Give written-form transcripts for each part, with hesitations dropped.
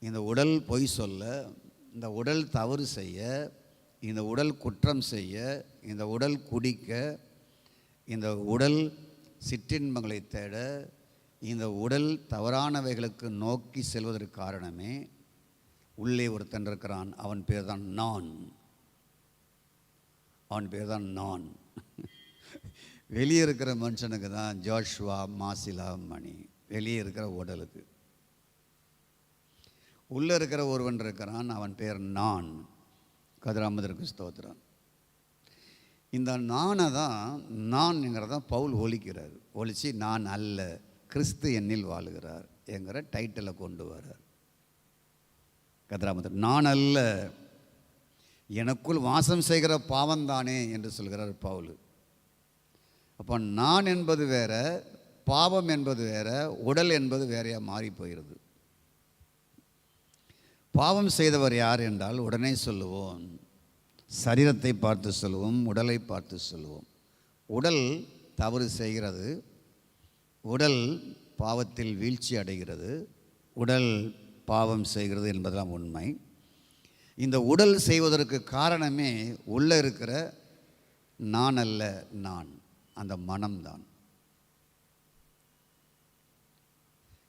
இந்த உடல் பொய் சொல்ல, இந்த உடல் தவறு செய்ய, இந்த உடல் குற்றம் செய்ய, இந்த உடல் குடிக்க, இந்த உடல் சிற்றின்பங்களை தேட, இந்த உடல் தவறானவைகளுக்கு நோக்கி செல்வதற்கு காரணமே உள்ளே ஒருத்தன் இருக்கிறான். அவன் பேர் தான் நான். அவன் பேர் தான் நான். வெளியே இருக்கிற மனுஷனுக்கு தான் ஜோஷுவா, மாசிலா, மணி. வெளியே இருக்கிற உடலுக்கு. உள்ளே இருக்கிற ஒருவன் இருக்கிறான், அவன் பேர் நான். கதிராமதற்கு ஸ்தோத்திரம். இந்த நானை தான் நான்ங்கிறதான் பவுல் ஒழிக்கிறார். ஒழிச்சு நான் அல்ல, கிறிஸ்து என்னில் வாழுகிறார் என்கிற டைட்டிலை கொண்டு வரார். கதிராமதர் நான் அல்ல, எனக்குள் வாசம் செய்கிற பாவம்தானே என்று சொல்கிறார் பவுல். அப்போ நான் என்பது வேற, பாவம் என்பது வேற, உடல் என்பது வேறையா மாறி போகிறது. பாவம் செய்தவர் யார் என்றால் உடனே சொல்லுவோம், சரீரத்தை பார்த்து சொல்லுவோம், உடலை பார்த்து சொல்லுவோம். உடல் தவறு செய்கிறது, உடல் பாவத்தில் வீழ்ச்சி அடைகிறது, உடல் பாவம் செய்கிறது என்பதெல்லாம் உண்மை. இந்த உடல் செய்வதற்கு காரணமே உள்ளே இருக்கிற நான் அல்ல, நான் அந்த மனம்தான்.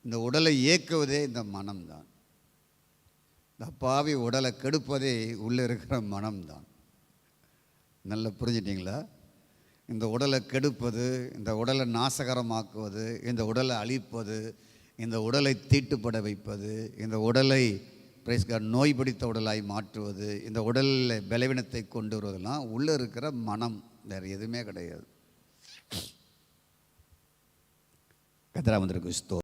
இந்த உடலை இயக்குவதே இந்த மனம்தான். இந்த பாவி உடலை கெடுப்பதே உள்ளே இருக்கிற மனம்தான். நல்லா புரிஞ்சிட்டிங்களா? இந்த உடலை கெடுப்பது, இந்த உடலை நாசகரமாக்குவது, இந்த உடலை அழிப்பது, இந்த உடலை தீட்டுப்பட வைப்பது, இந்த உடலை நோய் பிடித்த உடலாய் மாற்றுவது, இந்த உடலில் பலவீனத்தை கொண்டு வருவதெல்லாம் உள்ளே இருக்கிற மனம், வேறு எதுவுமே கிடையாது. கர்த்தராமத்திற்கு ஸ்தோத்திரம்.